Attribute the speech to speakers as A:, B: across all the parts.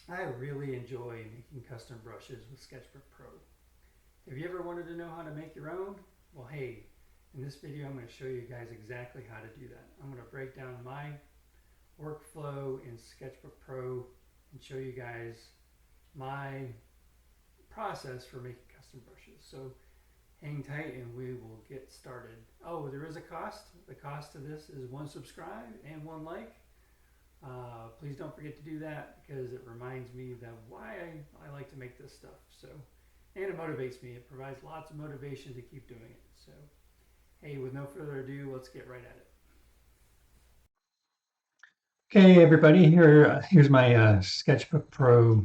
A: I really enjoy making custom brushes with Sketchbook Pro. If you ever wanted to know how to make your own, well, hey, in this video I'm going to show you guys exactly how to do that. I'm going to break down my workflow in Sketchbook Pro and show you guys my process for making custom brushes. So hang tight and we will get started. Oh, there is a cost. The cost of this is one subscribe and one like. Please don't forget to do that because it reminds me that why I like to make this stuff. So, and it motivates me. It provides lots of motivation to keep doing it. So, hey, with no further ado, let's get right at it.
B: Okay, everybody, here's my Sketchbook Pro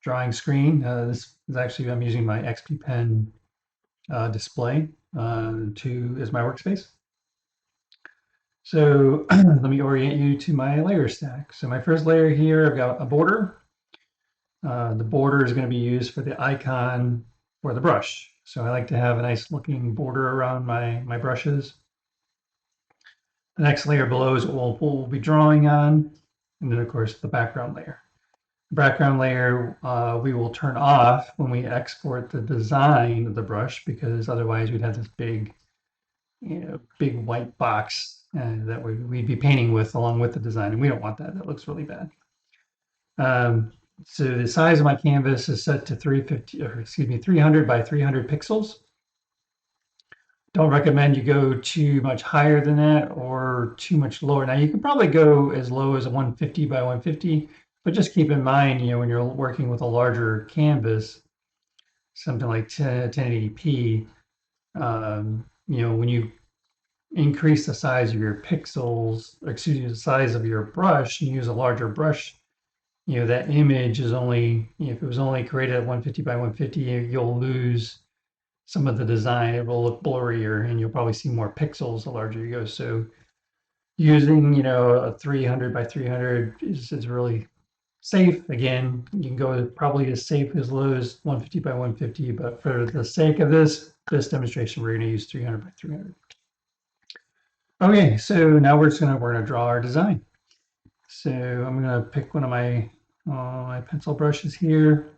B: drawing screen. This is actually, I'm using my XP Pen display as my workspace. So let me orient you to my layer stack. So my first layer here, I've got a border. The border is going to be used for the icon for the brush. So I like to have a nice looking border around my brushes. The next layer below is what we'll be drawing on. And then of course the background layer. Background layer we will turn off when we export the design of the brush, because otherwise we'd have this big white box that we'd be painting with along with the design, and we don't want that. That looks really bad. Um, so the size of my canvas is set to 300 by 300 pixels. Don't recommend you go too much higher than that or too much lower. Now you can probably go as low as 150 by 150, but just keep in mind, when you're working with a larger canvas, something like 1080p, when you increase the size of your pixels, or excuse me, the size of your brush, and use a larger brush, that image is only, if it was only created at 150 by 150, you'll lose some of the design. It will look blurrier and you'll probably see more pixels the larger you go. So using, a 300 by 300 is really safe. Again, you can go probably as safe as low as 150 by 150, but for the sake of this demonstration, we're going to use 300 by 300. Okay, so now we're gonna draw our design. So I'm gonna pick one of my pencil brushes here.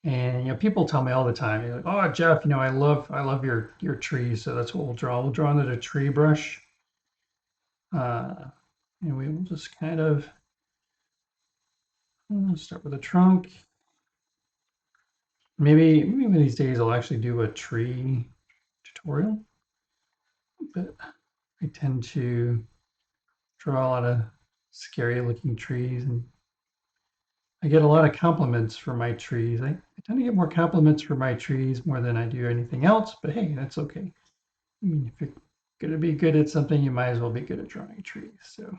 B: And people tell me all the time, you're like, "Oh, Jeff, I love your trees." So that's what we'll draw. We'll draw under the tree brush, uh, and we will just kind of start with a trunk. Maybe these days I'll actually do a tree tutorial, but I tend to draw a lot of scary looking trees, and I get a lot of compliments for my trees. I tend to get more compliments for my trees more than I do anything else, but hey, that's okay. I mean, if you're going to be good at something, you might as well be good at drawing trees. So,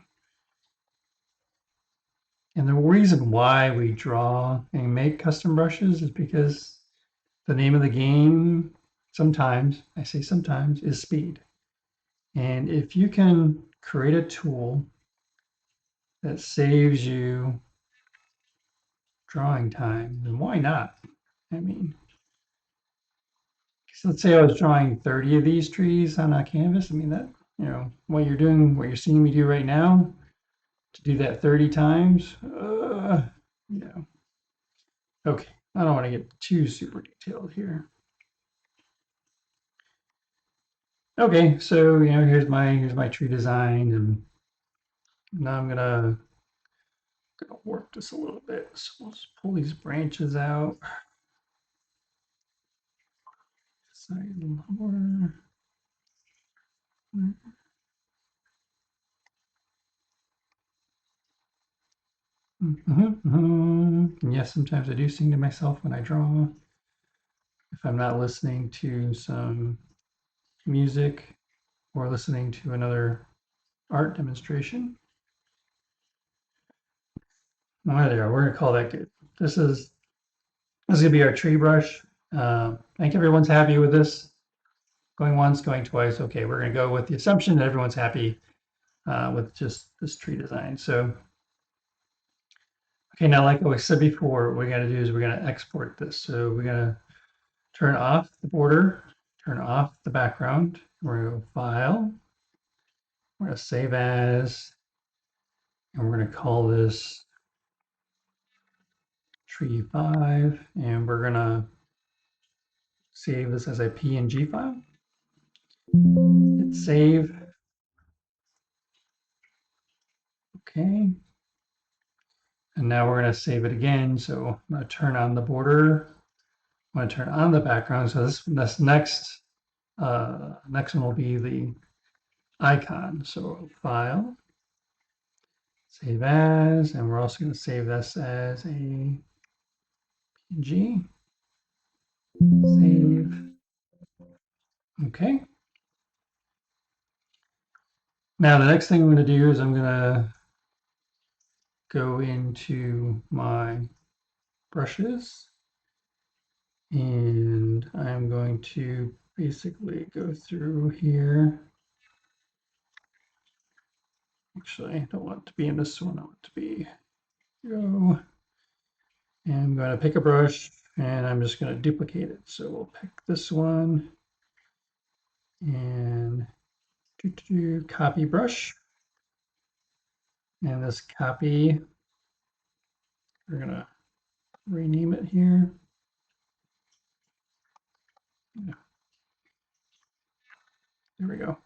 B: and the reason why we draw and make custom brushes is because the name of the game, sometimes, I say sometimes, is speed. And if you can create a tool that saves you drawing time, then why not? I mean, so let's say I was drawing 30 of these trees on a canvas. I mean, that, what you're seeing me do right now, to do that 30 times, you know, okay. I don't want to get too super detailed here. Okay, so here's my tree design, and now I'm gonna work this a little bit. So we'll just pull these branches out. Side lower. And yes, sometimes I do sing to myself when I draw. If I'm not listening to some music or listening to another art demonstration. Oh, there we go. We're gonna call that good. This is gonna be our tree brush. I think everyone's happy with this. Going once, going twice. Okay, we're gonna go with the assumption that everyone's happy with just this tree design. So, okay, now like I said before, what we gotta do is we're gonna export this. So we're gonna turn off the border, turn off the background. We're gonna go File. We're gonna Save As, and we're gonna call this tree 5, and we're gonna save this as a PNG file. Hit save. Okay. And now we're gonna save it again. So I'm gonna turn on the border. I'm gonna turn on the background. So this next one will be the icon. So file, save as, and we're also gonna save this as a PNG. Save. Okay. Now the next thing I'm going to do is I'm going to go into my brushes and I'm going to basically go through here. Actually, I don't want it to be in this one. I want it to be go. And I'm going to pick a brush and I'm just going to duplicate it. So we'll pick this one and copy brush. And this copy, we're going to rename it here. Yeah. There we go.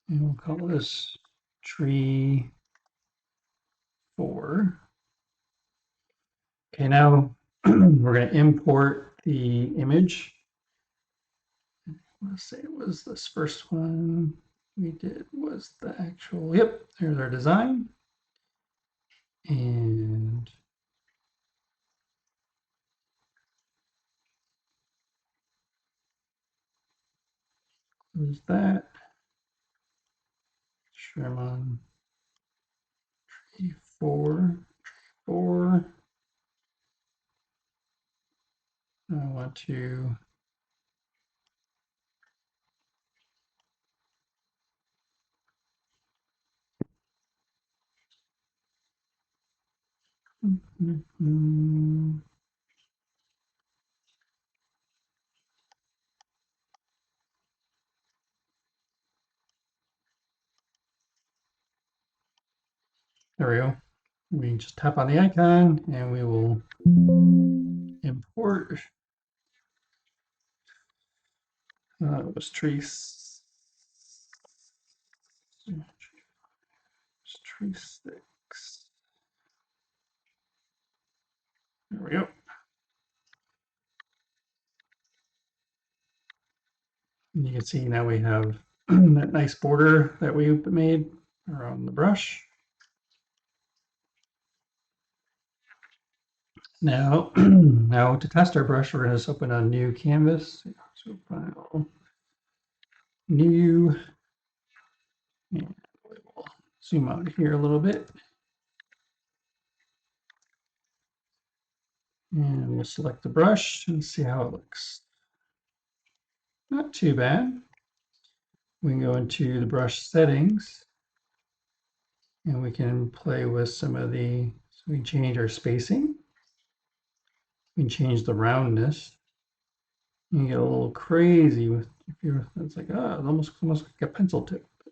B: And we'll call this tree 4. Okay, now we're going to import the image. Let's say it was this first one we did was the actual, yep, there's our design. And close that. Sherman tree 4. I want to there we go. We just tap on the icon and we will import. It was tree 6. There we go. And you can see now we have that nice border that we made around the brush. Now, now to test our brush, we're going to just open a new canvas. So file, new, and we will zoom out here a little bit. And we'll select the brush and see how it looks. Not too bad. We can go into the brush settings and we can play with some of the, so we can change our spacing. We can change the roundness. You can get a little crazy with, if you're, it's like, oh, it almost like a pencil tip. So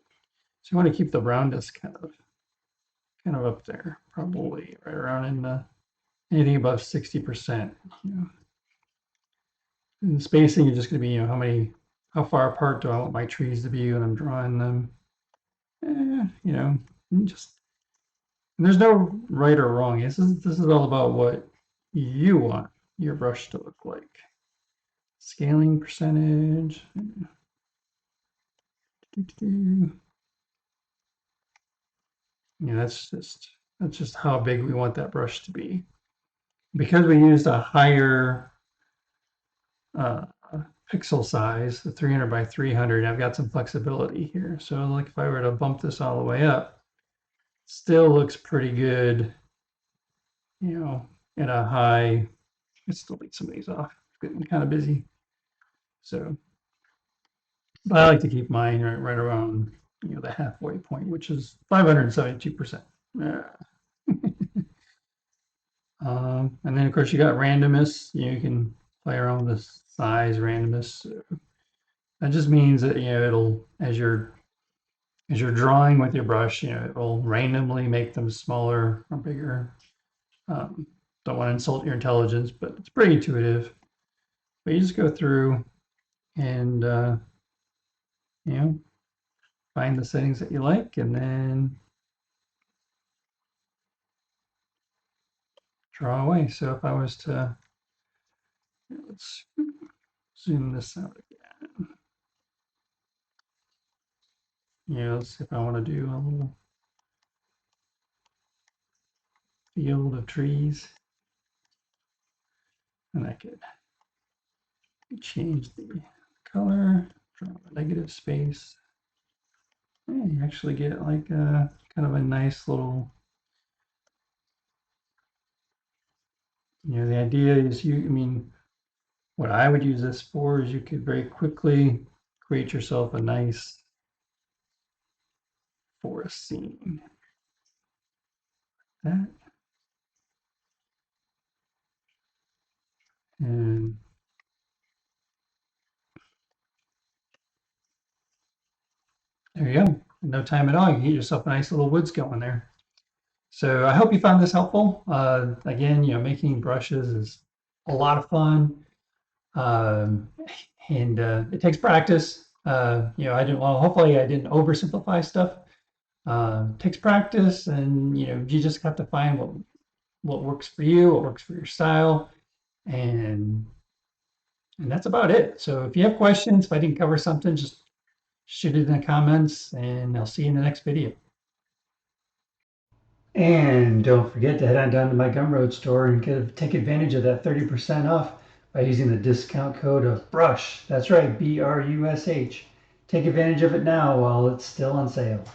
B: you want to keep the roundness kind of up there, probably right around in the, anything above 60%. You know. And the spacing is just going to be, you know, how far apart do I want my trees to be when I'm drawing them? You know, just, there's no right or wrong. This is all about what you want your brush to look like. Scaling percentage. Yeah, that's just how big we want that brush to be. Because we used a higher pixel size, the 300 by 300, I've got some flexibility here. So like if I were to bump this all the way up, still looks pretty good, you know, at a high. Let's delete some of these off. It's getting kind of busy. So, but I like to keep mine right around, you know, the halfway point, which is 572%. Yeah. And then of course you got randomness. You can play around with the size randomness. That just means that, you know, it'll, as you're drawing with your brush, you know, it will randomly make them smaller or bigger. Don't want to insult your intelligence, but it's pretty intuitive. But you just go through and you know, find the settings that you like, and then draw away. So if I was to, let's zoom this out again. Let's see if I want to do a little field of trees, and I could change the color, draw a negative space. And you actually get like a kind of a nice little, the idea is I mean, what I would use this for is you could very quickly create yourself a nice forest scene. That, and there you go. In no time at all, you get yourself a nice little woods going there. So I hope you found this helpful. Again, making brushes is a lot of fun. Um, and it takes practice. Hopefully I didn't oversimplify stuff. Takes practice, and you just have to find what works for you, what works for your style, and that's about it. So if you have questions, if I didn't cover something, just shoot it in the comments, and I'll see you in the next video. And don't forget to head on down to my Gumroad store and take advantage of that 30% off by using the discount code of BRUSH. That's right, BRUSH. Take advantage of it now while it's still on sale.